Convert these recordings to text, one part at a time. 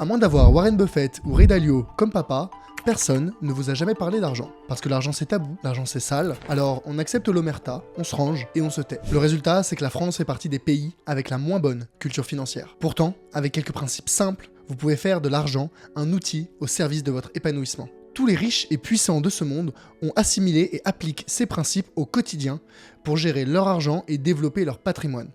À moins d'avoir Warren Buffett ou Ray Dalio comme papa, personne ne vous a jamais parlé d'argent. Parce que l'argent c'est tabou, l'argent c'est sale, alors on accepte l'omerta, on se range et on se tait. Le résultat, c'est que la France fait partie des pays avec la moins bonne culture financière. Pourtant, avec quelques principes simples, vous pouvez faire de l'argent un outil au service de votre épanouissement. Tous les riches et puissants de ce monde ont assimilé et appliquent ces principes au quotidien pour gérer leur argent et développer leur patrimoine.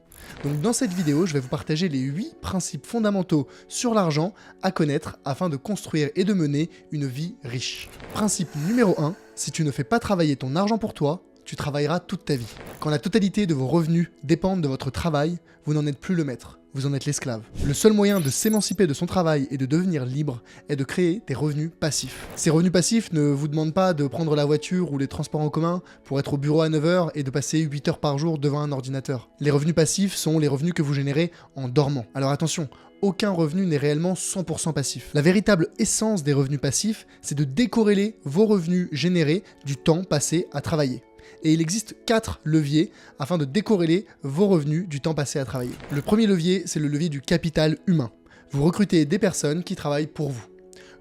Donc dans cette vidéo, je vais vous partager les 8 principes fondamentaux sur l'argent à connaître afin de construire et de mener une vie riche. Principe numéro 1, si tu ne fais pas travailler ton argent pour toi, tu travailleras toute ta vie. Quand la totalité de vos revenus dépendent de votre travail, vous n'en êtes plus le maître, vous en êtes l'esclave. Le seul moyen de s'émanciper de son travail et de devenir libre est de créer des revenus passifs. Ces revenus passifs ne vous demandent pas de prendre la voiture ou les transports en commun pour être au bureau à 9 h et de passer 8 heures par jour devant un ordinateur. Les revenus passifs sont les revenus que vous générez en dormant. Alors attention, aucun revenu n'est réellement 100% passif. La véritable essence des revenus passifs, c'est de décorréler vos revenus générés du temps passé à travailler. Et il existe 4 leviers afin de décorréler vos revenus du temps passé à travailler. Le premier levier, c'est le levier du capital humain. Vous recrutez des personnes qui travaillent pour vous.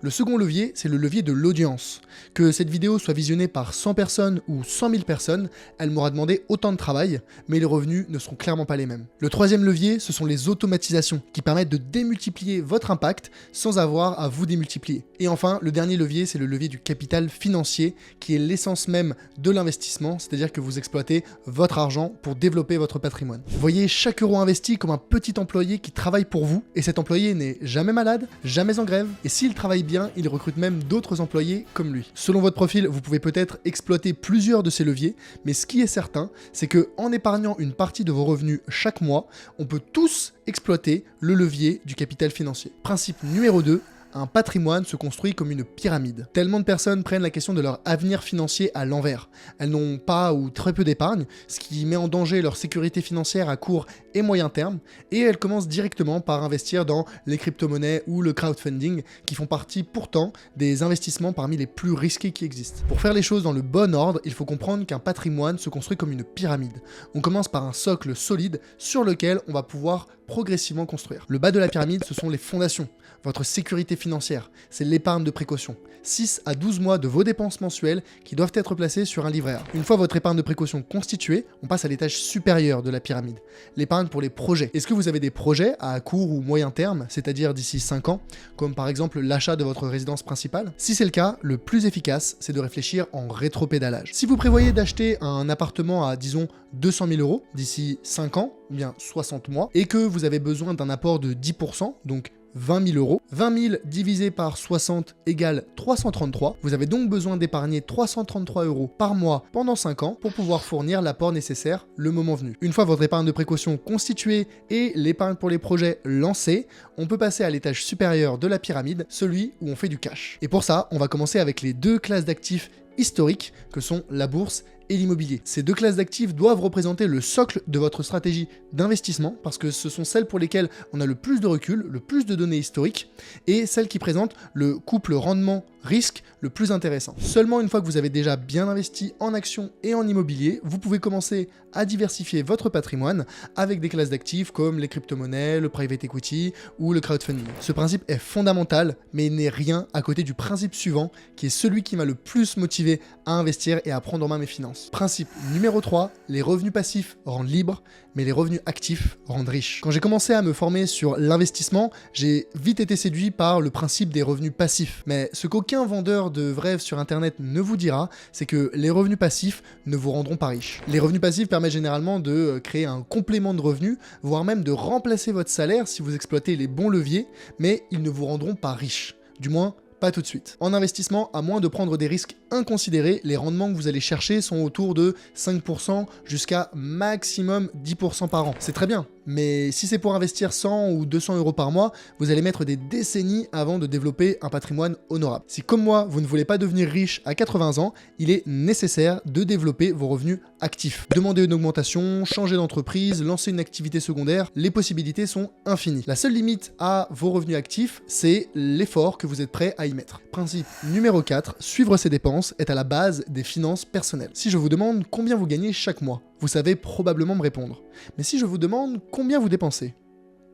Le second levier, c'est le levier de l'audience. Que cette vidéo soit visionnée par 100 personnes ou 100 000 personnes, elle m'aura demandé autant de travail, mais les revenus ne seront clairement pas les mêmes. Le troisième levier, ce sont les automatisations, qui permettent de démultiplier votre impact sans avoir à vous démultiplier. Et enfin, le dernier levier, c'est le levier du capital financier, qui est l'essence même de l'investissement, c'est-à-dire que vous exploitez votre argent pour développer votre patrimoine. Voyez chaque euro investi comme un petit employé qui travaille pour vous, et cet employé n'est jamais malade, jamais en grève, et s'il travaille bien, il recrute même d'autres employés comme lui. Selon votre profil, vous pouvez peut-être exploiter plusieurs de ces leviers, mais ce qui est certain, c'est que en épargnant une partie de vos revenus chaque mois, on peut tous exploiter le levier du capital financier. Principe numéro 2, un patrimoine se construit comme une pyramide. Tellement de personnes prennent la question de leur avenir financier à l'envers. Elles n'ont pas ou très peu d'épargne, ce qui met en danger leur sécurité financière à court et moyen terme, et elles commencent directement par investir dans les crypto-monnaies ou le crowdfunding, qui font partie pourtant des investissements parmi les plus risqués qui existent. Pour faire les choses dans le bon ordre, il faut comprendre qu'un patrimoine se construit comme une pyramide. On commence par un socle solide sur lequel on va pouvoir progressivement construire. Le bas de la pyramide, ce sont les fondations. Votre sécurité financière, c'est l'épargne de précaution. 6 à 12 mois de vos dépenses mensuelles qui doivent être placées sur un livret A. Une fois votre épargne de précaution constituée, on passe à l'étage supérieur de la pyramide, l'épargne pour les projets. Est-ce que vous avez des projets à court ou moyen terme, c'est-à-dire d'ici 5 ans, comme par exemple l'achat de votre résidence principale? Si c'est le cas, le plus efficace, c'est de réfléchir en rétropédalage. Si vous prévoyez d'acheter un appartement à, disons, 200 000 € d'ici 5 ans, ou bien 60 mois, et que vous avez besoin d'un apport de 10%, donc 20 000 €. 20 000 divisé par 60 égale 333. Vous avez donc besoin d'épargner 333 € par mois pendant 5 ans pour pouvoir fournir l'apport nécessaire le moment venu. Une fois votre épargne de précaution constituée et l'épargne pour les projets lancée, on peut passer à l'étage supérieur de la pyramide, celui où on fait du cash. Et pour ça, on va commencer avec les 2 classes d'actifs historiques que sont la bourse et l'immobilier. Ces 2 classes d'actifs doivent représenter le socle de votre stratégie d'investissement parce que ce sont celles pour lesquelles on a le plus de recul, le plus de données historiques et celles qui présentent le couple rendement-risque le plus intéressant. Seulement une fois que vous avez déjà bien investi en actions et en immobilier, vous pouvez commencer à diversifier votre patrimoine avec des classes d'actifs comme les crypto-monnaies, le private equity ou le crowdfunding. Ce principe est fondamental, mais il n'est rien à côté du principe suivant qui est celui qui m'a le plus motivé à investir et à prendre en main mes finances. Principe numéro 3, les revenus passifs rendent libres, mais les revenus actifs rendent riches. Quand j'ai commencé à me former sur l'investissement, j'ai vite été séduit par le principe des revenus passifs. Mais ce qu'aucun vendeur de rêves sur internet ne vous dira, c'est que les revenus passifs ne vous rendront pas riches. Les revenus passifs permettent généralement de créer un complément de revenus, voire même de remplacer votre salaire si vous exploitez les bons leviers, mais ils ne vous rendront pas riches. Du moins, pas tout de suite. En investissement, à moins de prendre des risques inconsidérés, les rendements que vous allez chercher sont autour de 5% jusqu'à maximum 10% par an. C'est très bien, mais si c'est pour investir 100 ou 200 € par mois, vous allez mettre des décennies avant de développer un patrimoine honorable. Si comme moi, vous ne voulez pas devenir riche à 80 ans, il est nécessaire de développer vos revenus actifs. Demander une augmentation, changer d'entreprise, lancer une activité secondaire, les possibilités sont infinies. La seule limite à vos revenus actifs, c'est l'effort que vous êtes prêt à y mettre. Principe numéro 4, suivre ses dépenses est à la base des finances personnelles. Si je vous demande combien vous gagnez chaque mois, vous savez probablement me répondre. Mais si je vous demande combien vous dépensez,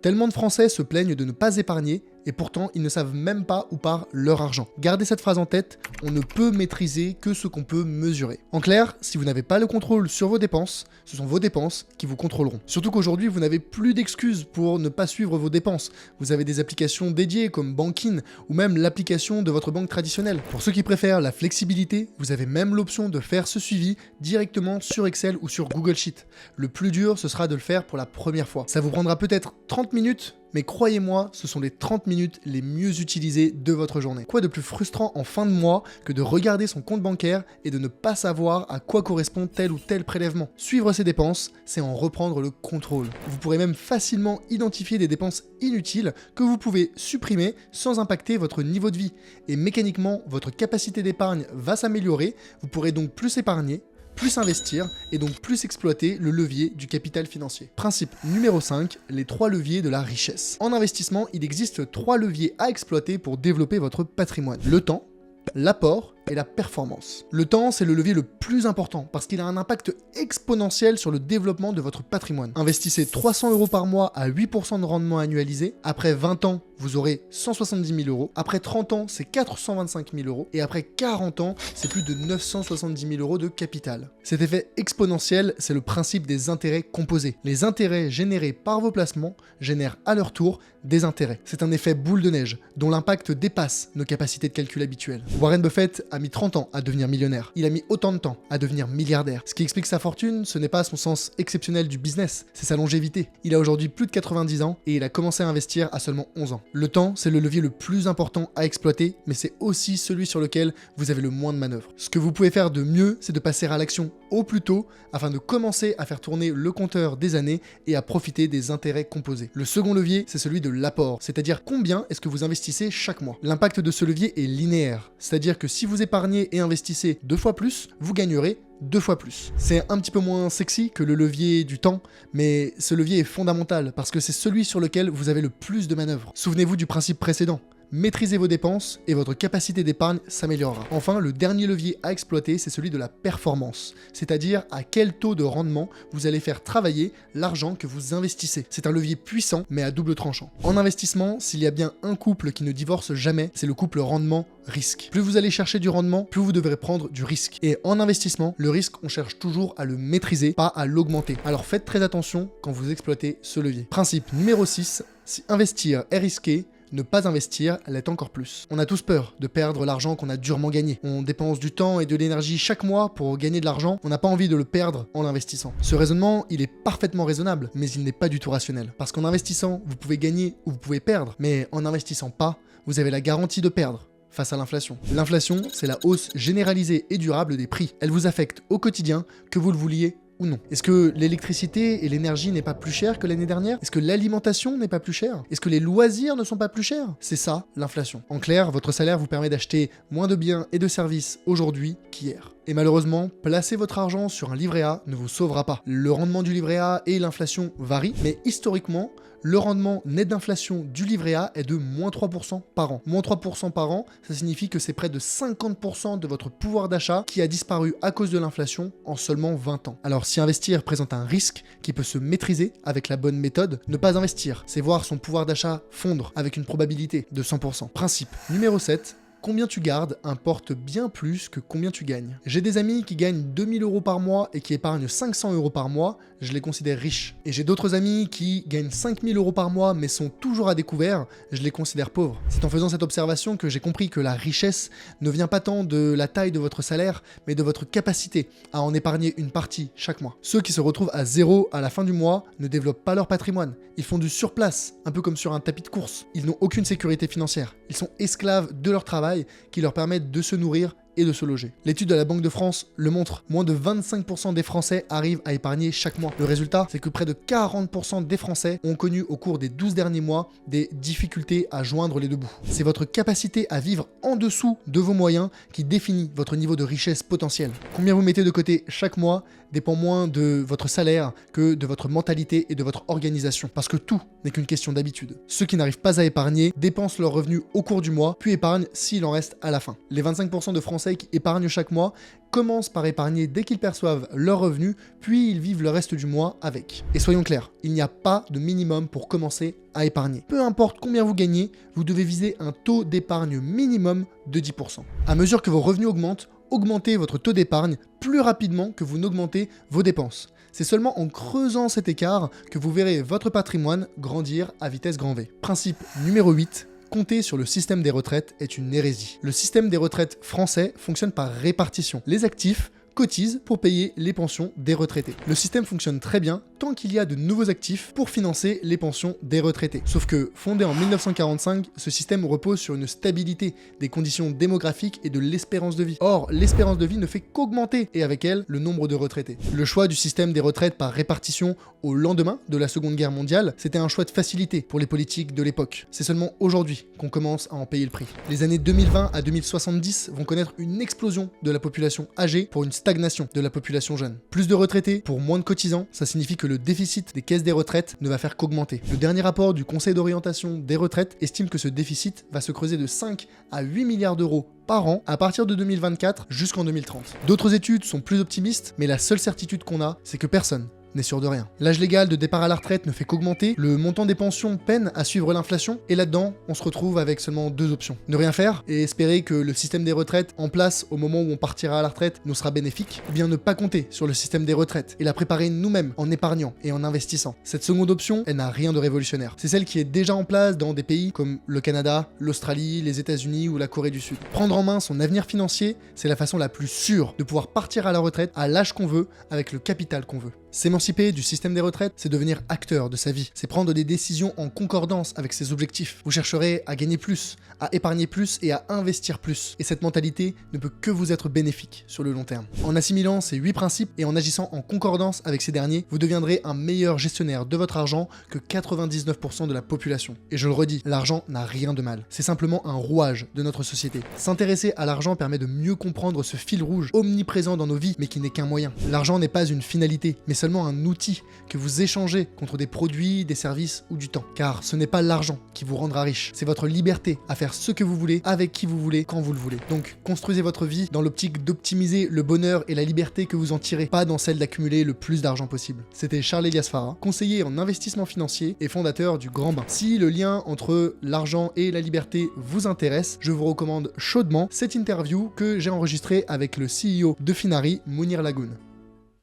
tellement de Français se plaignent de ne pas épargner et pourtant ils ne savent même pas où part leur argent. Gardez cette phrase en tête, on ne peut maîtriser que ce qu'on peut mesurer. En clair, si vous n'avez pas le contrôle sur vos dépenses, ce sont vos dépenses qui vous contrôleront. Surtout qu'aujourd'hui, vous n'avez plus d'excuses pour ne pas suivre vos dépenses. Vous avez des applications dédiées comme Bankin ou même l'application de votre banque traditionnelle. Pour ceux qui préfèrent la flexibilité, vous avez même l'option de faire ce suivi directement sur Excel ou sur Google Sheet. Le plus dur, ce sera de le faire pour la première fois. Ça vous prendra peut-être 30 minutes, mais croyez-moi, ce sont les 30 minutes les mieux utilisées de votre journée. Quoi de plus frustrant en fin de mois que de regarder son compte bancaire et de ne pas savoir à quoi correspond tel ou tel prélèvement? Suivre ses dépenses, c'est en reprendre le contrôle. Vous pourrez même facilement identifier des dépenses inutiles que vous pouvez supprimer sans impacter votre niveau de vie. Et mécaniquement, votre capacité d'épargne va s'améliorer, vous pourrez donc plus épargner, plus investir et donc plus exploiter le levier du capital financier. Principe numéro 5, les 3 leviers de la richesse. En investissement, il existe 3 leviers à exploiter pour développer votre patrimoine. Le temps, l'apport et la performance. Le temps, c'est le levier le plus important parce qu'il a un impact exponentiel sur le développement de votre patrimoine. Investissez 300 € par mois à 8% de rendement annualisé. Après 20 ans, vous aurez 170 000 €. Après 30 ans, c'est 425 000 €. Et après 40 ans, c'est plus de 970 000 € de capital. Cet effet exponentiel, c'est le principe des intérêts composés. Les intérêts générés par vos placements génèrent à leur tour des intérêts. C'est un effet boule de neige dont l'impact dépasse nos capacités de calcul habituelles. Warren Buffett a mis 30 ans à devenir millionnaire. Il a mis autant de temps à devenir milliardaire. Ce qui explique sa fortune, ce n'est pas son sens exceptionnel du business, c'est sa longévité. Il a aujourd'hui plus de 90 ans et il a commencé à investir à seulement 11 ans. Le temps, c'est le levier le plus important à exploiter, mais c'est aussi celui sur lequel vous avez le moins de manœuvre. Ce que vous pouvez faire de mieux, c'est de passer à l'action au plus tôt afin de commencer à faire tourner le compteur des années et à profiter des intérêts composés. Le second levier, c'est celui de l'apport, c'est-à-dire combien est-ce que vous investissez chaque mois. L'impact de ce levier est linéaire, c'est-à-dire que si vous épargnez et investissez 2 fois plus, vous gagnerez 2 fois plus. C'est un petit peu moins sexy que le levier du temps, mais ce levier est fondamental parce que c'est celui sur lequel vous avez le plus de manœuvres. Souvenez-vous du principe précédent. Maîtrisez vos dépenses et votre capacité d'épargne s'améliorera. Enfin, le dernier levier à exploiter, c'est celui de la performance, c'est-à-dire à quel taux de rendement vous allez faire travailler l'argent que vous investissez. C'est un levier puissant, mais à double tranchant. En investissement, s'il y a bien un couple qui ne divorce jamais, c'est le couple rendement-risque. Plus vous allez chercher du rendement, plus vous devrez prendre du risque. Et en investissement, le risque, on cherche toujours à le maîtriser, pas à l'augmenter. Alors faites très attention quand vous exploitez ce levier. Principe numéro 6, si investir est risqué, ne pas investir l'est encore plus. On a tous peur de perdre l'argent qu'on a durement gagné. On dépense du temps et de l'énergie chaque mois pour gagner de l'argent. On n'a pas envie de le perdre en l'investissant. Ce raisonnement, il est parfaitement raisonnable, mais il n'est pas du tout rationnel. Parce qu'en investissant, vous pouvez gagner ou vous pouvez perdre, mais en n'investissant pas, vous avez la garantie de perdre face à l'inflation. L'inflation, c'est la hausse généralisée et durable des prix. Elle vous affecte au quotidien, que vous le vouliez ou non. Est-ce que l'électricité et l'énergie n'est pas plus chère que l'année dernière? Est-ce que l'alimentation n'est pas plus chère? Est-ce que les loisirs ne sont pas plus chers? C'est ça, l'inflation. En clair, votre salaire vous permet d'acheter moins de biens et de services aujourd'hui qu'hier. Et malheureusement, placer votre argent sur un livret A ne vous sauvera pas. Le rendement du livret A et l'inflation varient, mais historiquement, le rendement net d'inflation du livret A est de moins 3% par an. Moins 3% par an, ça signifie que c'est près de 50% de votre pouvoir d'achat qui a disparu à cause de l'inflation en seulement 20 ans. Alors si investir présente un risque qui peut se maîtriser avec la bonne méthode, ne pas investir, c'est voir son pouvoir d'achat fondre avec une probabilité de 100%. Principe numéro 7. Combien tu gardes importe bien plus que combien tu gagnes. J'ai des amis qui gagnent 2000 € par mois et qui épargnent 500 € par mois, je les considère riches. Et j'ai d'autres amis qui gagnent 5000 € par mois mais sont toujours à découvert, je les considère pauvres. C'est en faisant cette observation que j'ai compris que la richesse ne vient pas tant de la taille de votre salaire, mais de votre capacité à en épargner une partie chaque mois. Ceux qui se retrouvent à zéro à la fin du mois ne développent pas leur patrimoine. Ils font du surplace, un peu comme sur un tapis de course. Ils n'ont aucune sécurité financière. Ils sont esclaves de leur travail qui leur permettent de se nourrir et de se loger. L'étude de la Banque de France le montre, moins de 25% des Français arrivent à épargner chaque mois. Le résultat, c'est que près de 40% des Français ont connu au cours des 12 derniers mois des difficultés à joindre les deux bouts. C'est votre capacité à vivre en dessous de vos moyens qui définit votre niveau de richesse potentielle. Combien vous mettez de côté chaque mois dépend moins de votre salaire que de votre mentalité et de votre organisation. Parce que tout n'est qu'une question d'habitude. Ceux qui n'arrivent pas à épargner dépensent leurs revenus au cours du mois, puis épargnent s'il en reste à la fin. Les 25% de Français qui épargnent chaque mois commencent par épargner dès qu'ils perçoivent leurs revenus, puis ils vivent le reste du mois avec. Et soyons clairs, il n'y a pas de minimum pour commencer à épargner. Peu importe combien vous gagnez, vous devez viser un taux d'épargne minimum de 10%. À mesure que vos revenus augmentent, augmentez votre taux d'épargne plus rapidement que vous n'augmentez vos dépenses. C'est seulement en creusant cet écart que vous verrez votre patrimoine grandir à vitesse grand V. Principe numéro 8. Compter sur le système des retraites est une hérésie. Le système des retraites français fonctionne par répartition. Les actifs cotisent pour payer les pensions des retraités. Le système fonctionne très bien tant qu'il y a de nouveaux actifs pour financer les pensions des retraités. Sauf que, fondé en 1945, ce système repose sur une stabilité des conditions démographiques et de l'espérance de vie. Or, l'espérance de vie ne fait qu'augmenter, et avec elle, le nombre de retraités. Le choix du système des retraites par répartition au lendemain de la Seconde Guerre mondiale, c'était un choix de facilité pour les politiques de l'époque. C'est seulement aujourd'hui qu'on commence à en payer le prix. Les années 2020 à 2070 vont connaître une explosion de la population âgée pour une stagnation de la population jeune. Plus de retraités pour moins de cotisants, ça signifie que le déficit des caisses des retraites ne va faire qu'augmenter. Le dernier rapport du Conseil d'orientation des retraites estime que ce déficit va se creuser de 5 à 8 milliards d'euros par an à partir de 2024 jusqu'en 2030. D'autres études sont plus optimistes, mais la seule certitude qu'on a, c'est que personne n'est sûr de rien. L'âge légal de départ à la retraite ne fait qu'augmenter, le montant des pensions peine à suivre l'inflation, et là-dedans, on se retrouve avec seulement deux options. Ne rien faire et espérer que le système des retraites en place au moment où on partira à la retraite nous sera bénéfique, ou bien ne pas compter sur le système des retraites et la préparer nous-mêmes en épargnant et en investissant. Cette seconde option, elle n'a rien de révolutionnaire. C'est celle qui est déjà en place dans des pays comme le Canada, l'Australie, les États-Unis ou la Corée du Sud. Prendre en main son avenir financier, c'est la façon la plus sûre de pouvoir partir à la retraite à l'âge qu'on veut, avec le capital qu'on veut. S'émanciper du système des retraites, c'est devenir acteur de sa vie. C'est prendre des décisions en concordance avec ses objectifs. Vous chercherez à gagner plus, à épargner plus et à investir plus. Et cette mentalité ne peut que vous être bénéfique sur le long terme. En assimilant ces 8 principes et en agissant en concordance avec ces derniers, vous deviendrez un meilleur gestionnaire de votre argent que 99% de la population. Et je le redis, l'argent n'a rien de mal. C'est simplement un rouage de notre société. S'intéresser à l'argent permet de mieux comprendre ce fil rouge omniprésent dans nos vies, mais qui n'est qu'un moyen. L'argent n'est pas une finalité, mais seulement un outil que vous échangez contre des produits, des services ou du temps. Car ce n'est pas l'argent qui vous rendra riche, c'est votre liberté à faire ce que vous voulez, avec qui vous voulez, quand vous le voulez. Donc construisez votre vie dans l'optique d'optimiser le bonheur et la liberté que vous en tirez, pas dans celle d'accumuler le plus d'argent possible. C'était Charles Elias Farah, conseiller en investissement financier et fondateur du Grand Bain. Si le lien entre l'argent et la liberté vous intéresse, je vous recommande chaudement cette interview que j'ai enregistrée avec le CEO de Finari, Mounir Lagoun.